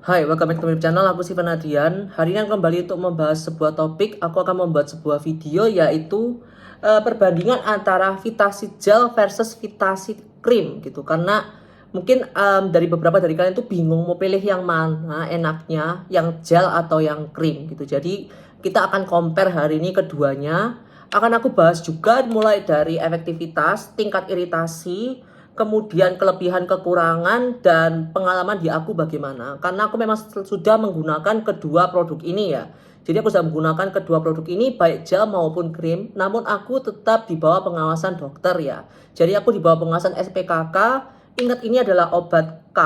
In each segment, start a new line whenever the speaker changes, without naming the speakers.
Hai, welcome back to my channel. Aku Sivan Adrian. Hari ini aku kembali untuk membahas sebuah topik. Aku akan membuat sebuah video yaitu perbandingan antara Vitasit Gel versus Vitasit Cream gitu. Karena mungkin dari beberapa dari kalian tuh bingung mau pilih yang mana enaknya, yang gel atau yang cream gitu. Jadi kita akan compare hari ini keduanya. Akan aku bahas juga mulai dari efektivitas, tingkat iritasi, kemudian kelebihan kekurangan dan pengalaman di aku bagaimana, karena aku memang sudah menggunakan kedua produk ini ya. Jadi aku sudah menggunakan kedua produk ini baik gel maupun krim, namun aku tetap di bawah pengawasan dokter ya. Jadi aku di bawah pengawasan SPKK. Ingat, ini adalah obat K,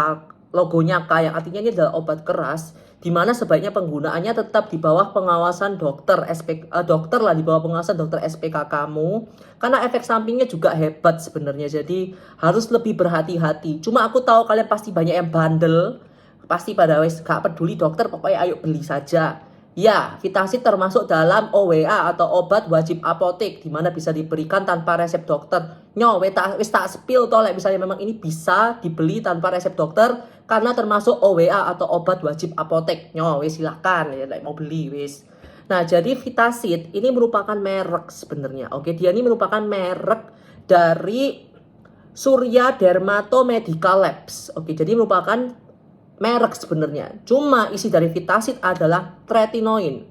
logonya K, yang artinya ini adalah obat keras, di mana sebaiknya penggunaannya tetap di bawah pengawasan dokter dokter lah, di bawah pengawasan dokter SPK kamu, karena efek sampingnya juga hebat sebenarnya. Jadi harus lebih berhati-hati. Cuma aku tahu kalian pasti banyak yang bandel, pasti pada wes gak peduli dokter, pokoknya ayo beli saja. Ya, Vitasit termasuk dalam OWA atau obat wajib apotek, di mana bisa diberikan tanpa resep dokter. Nyo, wis tak spill toh, misalnya memang ini bisa dibeli tanpa resep dokter karena termasuk OWA atau obat wajib apotek. Nyo, wis silakan ya, mau beli wis. Nah, jadi Vitasit ini merupakan merek sebenarnya. Oke, dia ini merupakan merek dari Surya Dermato Medical Labs. Oke, jadi merupakan merek sebenarnya. Cuma isi dari Vitasit adalah tretinoin.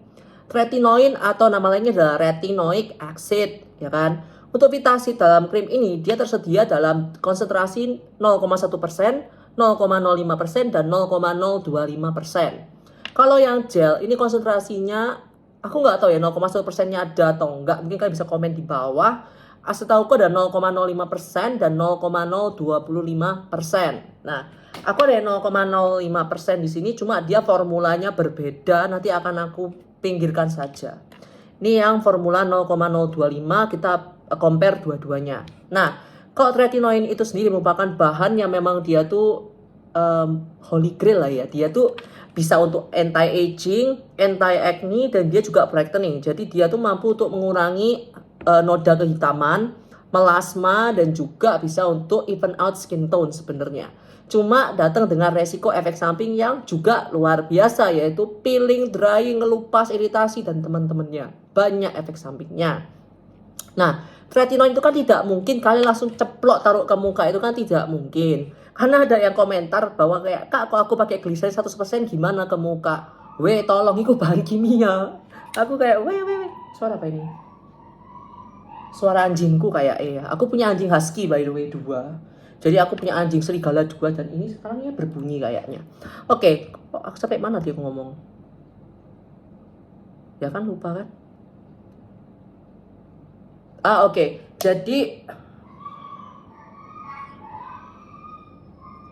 Tretinoin atau nama lainnya adalah retinoic acid, ya kan? Untuk Vitasit dalam krim ini dia tersedia dalam konsentrasi 0,1%, 0,05% dan 0,025%. Kalau yang gel ini konsentrasinya aku nggak tahu ya 0,1%-nya ada atau enggak. Mungkin kalian bisa komen di bawah. Setahuku ada 0,05% dan 0,025%. Nah, aku ada 0,05% di sini, cuma dia formulanya berbeda. Nanti akan aku pinggirkan saja. Ini yang formula 0,025, kita compare dua-duanya. Nah, kalau tretinoin itu sendiri merupakan bahan yang memang dia tuh holy grail lah ya. Dia tuh bisa untuk anti-aging, anti-acne, dan dia juga brightening. Jadi dia tuh mampu untuk mengurangi noda kehitaman, melasma, dan juga bisa untuk even out skin tone sebenarnya. Cuma datang dengan resiko efek samping yang juga luar biasa, yaitu peeling, drying, ngelupas, iritasi, dan teman-temannya. Banyak efek sampingnya. Nah, tretinoin itu kan tidak mungkin kalian langsung ceplok taruh ke muka, itu kan tidak mungkin. Karena ada yang komentar bahwa kayak, Kak, kalau aku pakai gliserin 100% gimana ke muka? Weh, tolong, itu bahan kimia. Aku kayak, weh, suara apa ini? Suara anjingku kayak aku punya anjing husky by the way 2. Jadi aku punya anjing serigala 2 dan ini sekarang ya berbunyi kayaknya. Oke, aku sampai mana dia ngomong? Ya kan lupa kan? Oke. Jadi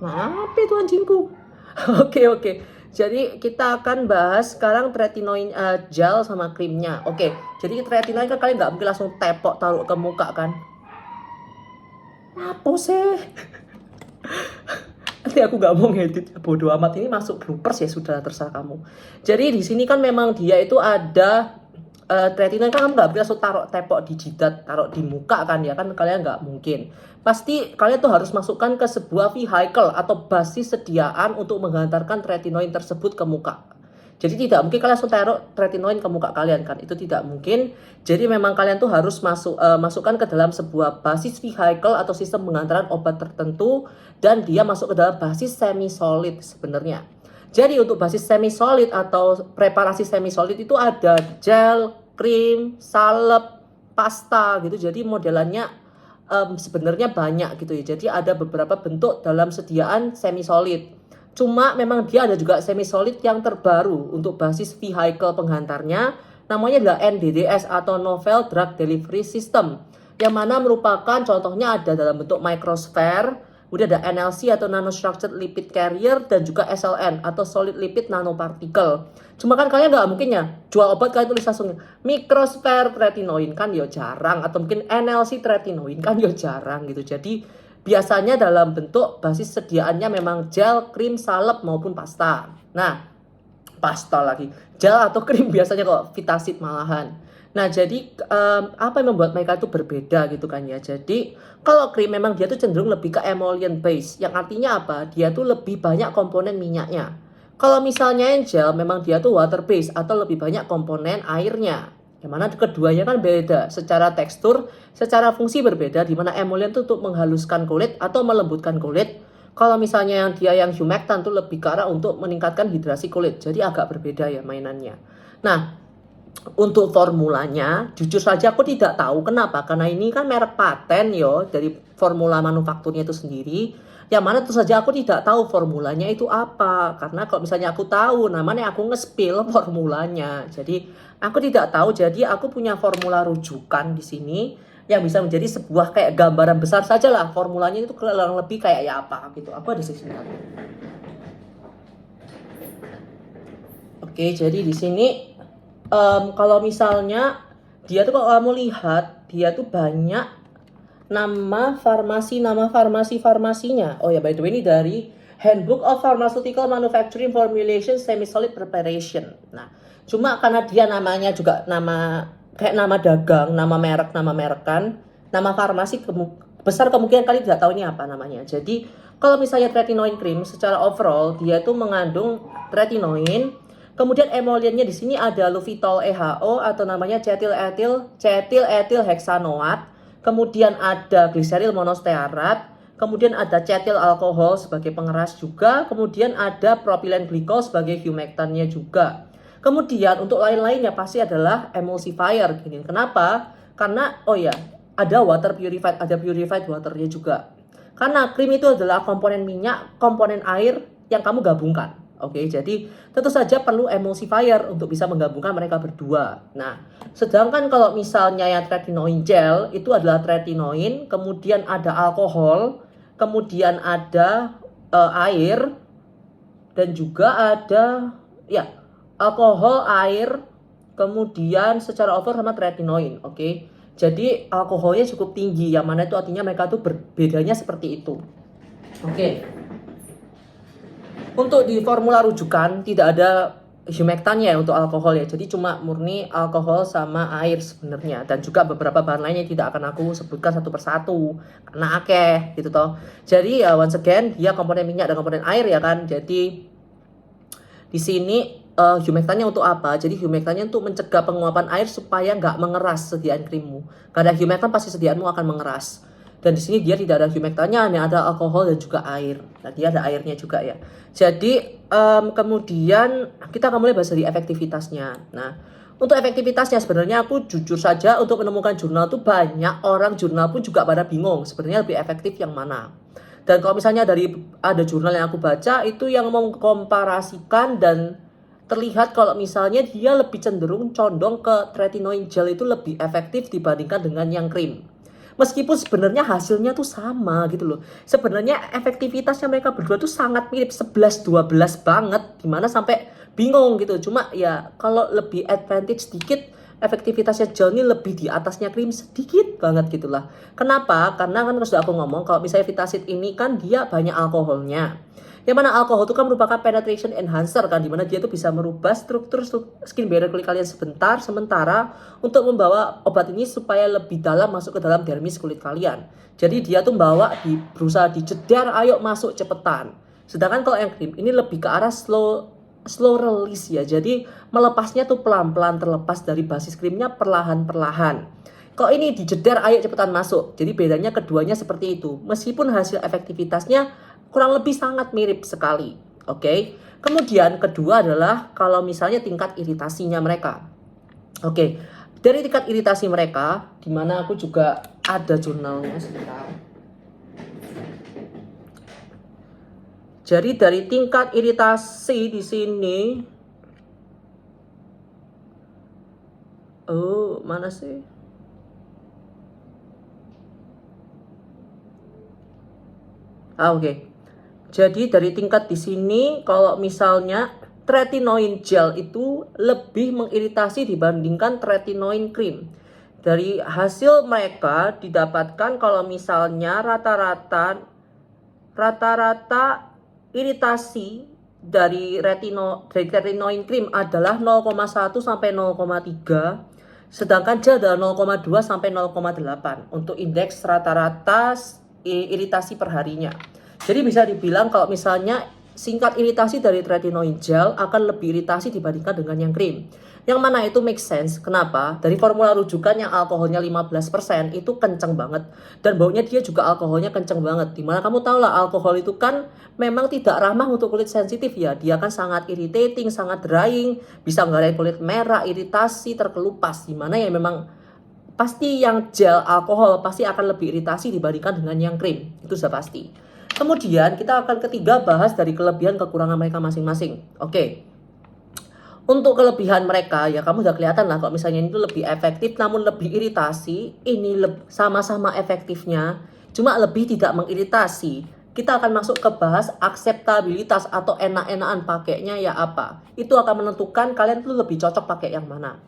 apa itu anjingku? Oke. Jadi kita akan bahas sekarang tretinoin gel sama krimnya. Oke. Jadi tretinoin kan kalian nggak mungkin langsung tepok taruh ke muka kan? Apa sih? Nanti aku nggak mau ngedit, bodo amat, ini masuk bloopers ya, sudah terserah kamu. Jadi di sini kan memang dia itu ada tretinoin, kan kamu nggak bisa langsung taruh tepok di jidat, taruh di muka kan ya kan, kalian nggak mungkin. Pasti kalian tuh harus masukkan ke sebuah vehicle atau basis sediaan untuk menghantarkan tretinoin tersebut ke muka. Jadi tidak mungkin kalian langsung taruh tretinoin ke muka kalian kan, itu tidak mungkin. Jadi memang kalian tuh harus masukkan ke dalam sebuah basis vehicle atau sistem pengantaran obat tertentu, dan dia masuk ke dalam basis semi solid sebenarnya. Jadi untuk basis semi solid atau preparasi semi solid itu ada gel, krim, salep, pasta gitu. Jadi modelannya sebenarnya banyak gitu ya. Jadi ada beberapa bentuk dalam sediaan semi solid. Cuma memang dia ada juga semi solid yang terbaru untuk basis vehicle penghantarnya, namanya adalah NDDS atau Novel Drug Delivery System, yang mana merupakan contohnya ada dalam bentuk microsphere, udah ada NLC atau nanostructured lipid carrier, dan juga SLN atau solid lipid nanoparticle. Cuma kan kalian nggak mungkin ya jual obat kalian tulis langsung microsphere tretinoin, kan ya jarang, atau mungkin NLC tretinoin, kan ya jarang gitu. Jadi biasanya dalam bentuk basis sediaannya memang gel, krim, salep maupun pasta. Nah, pasta lagi, gel atau krim biasanya kok Vitasit malahan. Nah, jadi apa yang membuat mereka itu berbeda gitu kan ya. Jadi kalau krim memang dia tuh cenderung lebih ke emollient base, yang artinya apa? Dia tuh lebih banyak komponen minyaknya. Kalau misalnya yang gel memang dia tuh water based atau lebih banyak komponen airnya. Yang mana keduanya kan beda secara tekstur, secara fungsi berbeda, di mana emollient tuh untuk menghaluskan kulit atau melembutkan kulit. Kalau misalnya yang dia yang humectant tuh lebih ke arah untuk meningkatkan hidrasi kulit. Jadi agak berbeda ya mainannya. Nah, untuk formulanya, jujur saja aku tidak tahu kenapa. Karena ini kan merek paten yo dari formula manufakturnya itu sendiri. Yang mana tentu saja aku tidak tahu formulanya itu apa. Karena kalau misalnya aku tahu, namanya aku nge-spill formulanya. Jadi aku tidak tahu. Jadi aku punya formula rujukan di sini yang bisa menjadi sebuah kayak gambaran besar saja lah. Formulanya itu kurang lebih kayak ya apa gitu. Aku ada di sini. Oke, jadi di sini kalau misalnya dia tuh kalau kamu lihat dia tuh banyak nama farmasinya. Oh ya, by the way ini dari Handbook of Pharmaceutical Manufacturing Formulation Semi-Solid Preparation. Nah, cuma karena dia namanya juga kayak nama dagang, nama merek kan, nama farmasi besar kemungkinan kalian tidak tahu ini apa namanya. Jadi kalau misalnya tretinoin cream secara overall dia itu mengandung tretinoin. Kemudian emoliennya di sini ada luvitol EHO atau namanya cetil etil heksanoat. Kemudian ada gliseril monostearat, kemudian ada cetil alkohol sebagai pengeras juga, kemudian ada propilen glikol sebagai humectantnya juga. Kemudian untuk lain-lainnya pasti adalah emulsifier gini. Kenapa? Karena oh ya, ada water purified, ada purified waternya juga. Karena krim itu adalah komponen minyak, komponen air yang kamu gabungkan. Oke, jadi tentu saja perlu emulsifier untuk bisa menggabungkan mereka berdua. Nah, sedangkan kalau misalnya yang tretinoin gel itu adalah tretinoin, kemudian ada alkohol, kemudian ada air, dan juga ada ya alkohol, air, kemudian secara over sama tretinoin. Oke, jadi alkoholnya cukup tinggi, yang mana itu artinya mereka tuh berbedanya seperti itu. Oke. Untuk di formula rujukan tidak ada humectantnya untuk alkohol ya. Jadi cuma murni alkohol sama air sebenarnya, dan juga beberapa bahan lainnya tidak akan aku sebutkan satu persatu karena akeh gitu toh. Jadi ya once again dia komponen minyak dan komponen air ya kan. Jadi di sini humectantnya untuk apa? Jadi humectantnya untuk mencegah penguapan air supaya nggak mengeras sediaan krimmu. Karena humectant pasti sediaanmu akan mengeras. Dan di sini dia tidak ada humectantnya, hanya ada alkohol dan juga air. Nah, dia ada airnya juga ya. Jadi kemudian kita akan mulai bahas dari efektivitasnya. Nah, untuk efektivitasnya sebenarnya aku jujur saja untuk menemukan jurnal tuh banyak orang jurnal pun juga pada bingung sebenarnya lebih efektif yang mana. Dan kalau misalnya dari ada jurnal yang aku baca itu yang mengkomparasikan dan terlihat kalau misalnya dia lebih cenderung condong ke tretinoin gel itu lebih efektif dibandingkan dengan yang krim. Meskipun sebenarnya hasilnya tuh sama gitu loh. Sebenarnya efektivitasnya mereka berdua tuh sangat mirip 11-12 banget. Dimana sampai bingung gitu. Cuma ya kalau lebih advantage sedikit, efektivitasnya gel ini lebih di atasnya krim sedikit banget gitulah. Kenapa? Karena kan sudah aku ngomong kalau misalnya Vitacid ini kan dia banyak alkoholnya. Yang mana alkohol itu kan merupakan penetration enhancer kan, dimana dia tuh bisa merubah struktur skin barrier kulit kalian sementara untuk membawa obat ini supaya lebih dalam masuk ke dalam dermis kulit kalian. Jadi dia tuh berusaha dijedar, ayo masuk cepetan. Sedangkan kalau yang krim ini lebih ke arah slow release ya. Jadi melepasnya tuh pelan-pelan, terlepas dari basis krimnya perlahan-perlahan. Kalau ini dijedar, ayo cepetan masuk. Jadi bedanya keduanya seperti itu. Meskipun hasil efektivitasnya kurang lebih sangat mirip sekali. Oke. Kemudian kedua adalah kalau misalnya tingkat iritasinya mereka. Oke. Dari tingkat iritasi mereka, di mana aku juga ada jurnalnya sebentar. Jadi dari tingkat iritasi di sini, oh mana sih? Oke. Jadi dari tingkat di sini kalau misalnya tretinoin gel itu lebih mengiritasi dibandingkan tretinoin cream. Dari hasil mereka didapatkan kalau misalnya rata-rata iritasi dari tretinoin cream adalah 0,1 sampai 0,3, sedangkan gel adalah 0,2 sampai 0,8 untuk indeks rata-rata iritasi perharinya. Jadi bisa dibilang kalau misalnya singkat iritasi dari tretinoin gel akan lebih iritasi dibandingkan dengan yang krim. Yang mana itu make sense. Kenapa? Dari formula rujukan yang alkoholnya 15% itu kenceng banget. Dan baunya dia juga alkoholnya kenceng banget. Dimana kamu tahu lah alkohol itu kan memang tidak ramah untuk kulit sensitif ya. Dia kan sangat irritating, sangat drying, bisa ngarahin kulit merah, iritasi, terkelupas. Dimana ya memang pasti yang gel alkohol pasti akan lebih iritasi dibandingkan dengan yang krim. Itu sudah pasti. Kemudian kita akan ketiga bahas dari kelebihan kekurangan mereka masing-masing. Oke. Untuk kelebihan mereka ya kamu udah kelihatan lah kalau misalnya itu lebih efektif namun lebih iritasi. Ini sama-sama efektifnya, cuma lebih tidak mengiritasi. Kita akan masuk ke bahas akseptabilitas atau enak-enakan pakainya ya apa. Itu akan menentukan kalian tuh lebih cocok pakai yang mana.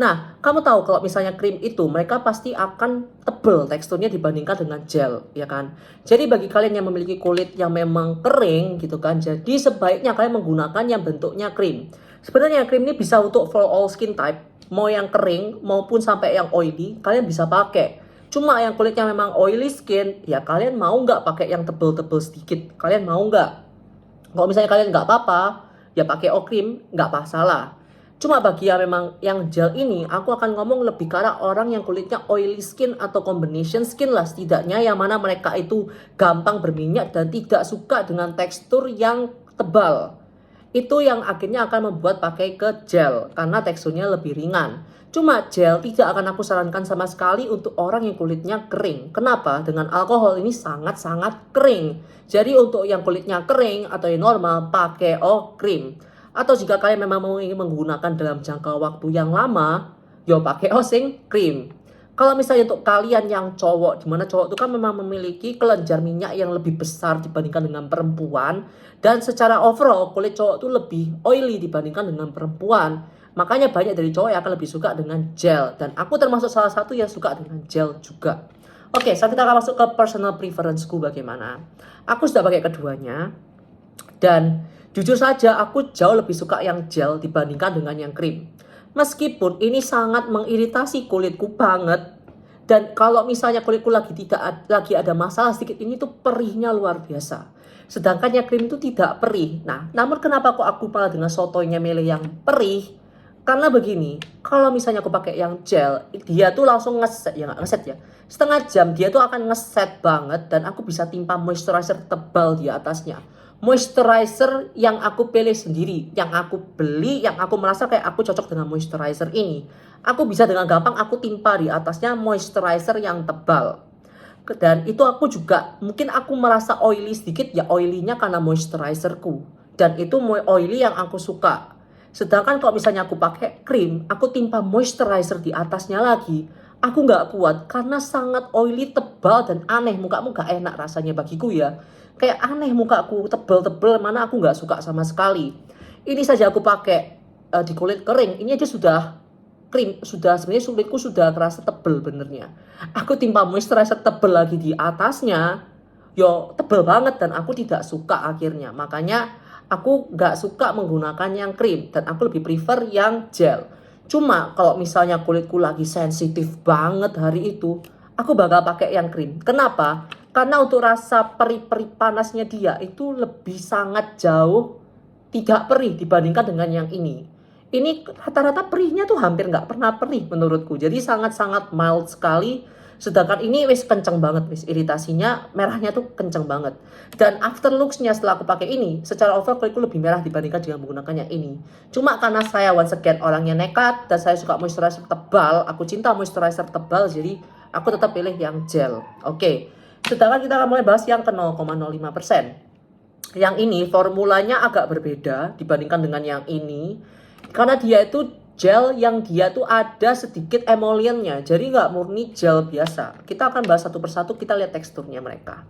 Nah, kamu tahu kalau misalnya krim itu mereka pasti akan tebal teksturnya dibandingkan dengan gel, ya kan? Jadi bagi kalian yang memiliki kulit yang memang kering gitu kan, jadi sebaiknya kalian menggunakan yang bentuknya krim. Sebenarnya krim ini bisa untuk for all skin type, mau yang kering maupun sampai yang oily, kalian bisa pakai. Cuma yang kulitnya memang oily skin, ya kalian mau nggak pakai yang tebel-tebel sedikit? Kalian mau nggak? Kalau misalnya kalian nggak apa-apa, ya pakai krim nggak masalah. Cuma bagi yang memang yang gel ini, aku akan ngomong lebih ke arah orang yang kulitnya oily skin atau combination skin lah setidaknya, yang mana mereka itu gampang berminyak dan tidak suka dengan tekstur yang tebal. Itu yang akhirnya akan membuat pakai ke gel karena teksturnya lebih ringan. Cuma gel tidak akan aku sarankan sama sekali untuk orang yang kulitnya kering. Kenapa? Dengan alkohol ini sangat-sangat kering. Jadi untuk yang kulitnya kering atau yang normal pakai krim. Atau jika kalian memang mau ingin menggunakan dalam jangka waktu yang lama, yo pakai sing krim. Kalau misalnya untuk kalian yang cowok, dimana cowok itu kan memang memiliki kelenjar minyak yang lebih besar dibandingkan dengan perempuan. Dan secara overall kulit cowok itu lebih oily dibandingkan dengan perempuan. Makanya banyak dari cowok yang akan lebih suka dengan gel. Dan aku termasuk salah satu yang suka dengan gel juga. Oke, saat kita akan masuk ke personal preferenceku bagaimana. Aku sudah pakai keduanya. Dan jujur saja aku jauh lebih suka yang gel dibandingkan dengan yang krim. Meskipun ini sangat mengiritasi kulitku banget. Dan kalau misalnya kulitku lagi ada masalah sedikit, ini tuh perihnya luar biasa. Sedangkan yang krim itu tidak perih. Nah, namun kenapa kok aku malah dengan sotoynya milih yang perih? Karena begini, kalau misalnya aku pakai yang gel, dia tuh langsung ngeset, ya nggak ngeset ya. Setengah jam dia tuh akan ngeset banget dan aku bisa timpa moisturizer tebal di atasnya. Moisturizer yang aku pilih sendiri, yang aku beli, yang aku merasa kayak aku cocok dengan moisturizer ini. Aku bisa dengan gampang aku timpa di atasnya moisturizer yang tebal. Dan itu aku juga, mungkin aku merasa oily sedikit ya, oilynya karena moisturizerku. Dan itu oily yang aku suka. Sedangkan kalau misalnya aku pakai krim, aku timpa moisturizer di atasnya lagi, aku nggak kuat karena sangat oily, tebal dan aneh. Mukamu gak enak rasanya bagiku ya. Kayak aneh mukaku, tebel-tebel, mana aku nggak suka sama sekali. Ini saja aku pakai di kulit kering, ini aja sudah krim, sudah sebenarnya kulitku sudah kerasa tebel benernya. Aku timpa moisturizer tebel lagi di atasnya, yo tebel banget dan aku tidak suka akhirnya. Makanya aku nggak suka menggunakan yang krim dan aku lebih prefer yang gel. Cuma kalau misalnya kulitku lagi sensitif banget hari itu, aku bakal pakai yang krim. Kenapa? Karena untuk rasa perih-perih panasnya dia itu lebih sangat jauh tidak perih dibandingkan dengan yang ini. Ini rata-rata perihnya tuh hampir nggak pernah perih menurutku. Jadi sangat-sangat mild sekali. Sedangkan ini wis kenceng banget, wis iritasinya merahnya tuh kenceng banget. Dan after looks-nya setelah aku pakai ini, secara overall kulitku lebih merah dibandingkan dengan menggunakan yang ini. Cuma karena saya once again orangnya nekat dan saya suka moisturizer tebal, aku cinta moisturizer tebal, jadi aku tetap pilih yang gel. Oke. Sedangkan kita akan mulai bahas yang ke 0,05%. Yang ini formulanya agak berbeda dibandingkan dengan yang ini. Karena dia itu gel yang dia tuh ada sedikit emoliennya. Jadi nggak murni gel biasa. Kita akan bahas satu persatu, kita lihat teksturnya mereka.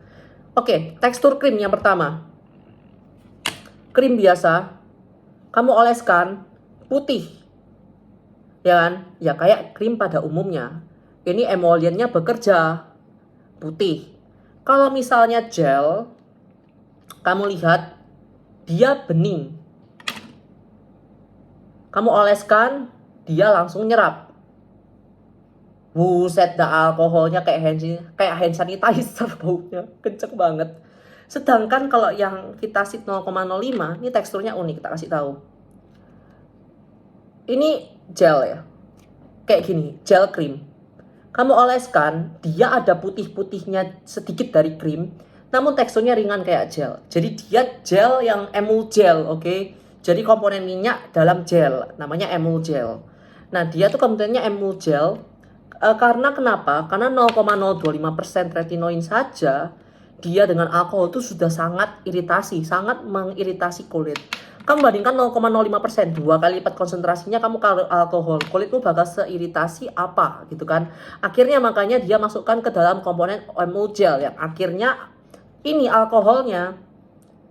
Oke, tekstur krim yang pertama. Krim biasa, kamu oleskan, putih. Ya kan? Ya kayak krim pada umumnya. Ini emoliennya bekerja, putih. Kalau misalnya gel, kamu lihat dia bening. Kamu oleskan, dia langsung nyerap. Buset, dah alkoholnya kayak hand sanitizer baunya. Kenceng banget. Sedangkan kalau yang Vitasit 0,05, ini teksturnya unik, tak kasih tahu. Ini gel ya, kayak gini, gel krim. Kamu oleskan, dia ada putih-putihnya sedikit dari krim, namun teksturnya ringan kayak gel. Jadi dia gel yang emulgel, oke? Jadi komponen minyak dalam gel, namanya emulgel. Nah, dia tuh komponennya emulgel. Karena kenapa? Karena 0,025% retinoin saja, dia dengan alkohol itu sudah sangat iritasi, sangat mengiritasi kulit. Kamu bandingkan 0,05%, 2 kali lipat konsentrasinya kamu kalau alkohol, kulitmu bakal seiritasi apa gitu kan. Akhirnya makanya dia masukkan ke dalam komponen emulgel yang akhirnya ini alkoholnya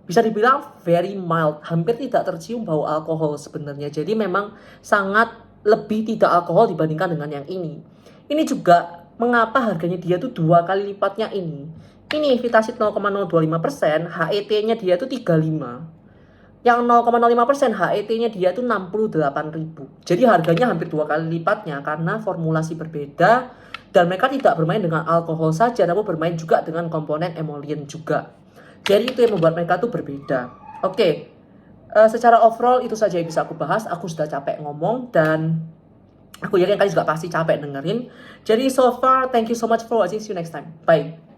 bisa dibilang very mild, hampir tidak tercium bau alkohol sebenarnya. Jadi memang sangat lebih tidak alkohol dibandingkan dengan yang ini. Ini juga mengapa harganya dia tuh 2 kali lipatnya ini. Ini Vitasit 0,025%, HET-nya dia tuh 35. Yang 0,05% HET-nya dia tuh 68.000. Jadi harganya hampir 2 kali lipatnya karena formulasi berbeda dan mereka tidak bermain dengan alkohol saja, namun bermain juga dengan komponen emollient juga. Jadi itu yang membuat mereka tuh berbeda. Oke, secara overall itu saja yang bisa aku bahas. Aku sudah capek ngomong dan aku yakin kalian juga pasti capek dengerin. Jadi so far, thank you so much for watching. See you next time. Bye.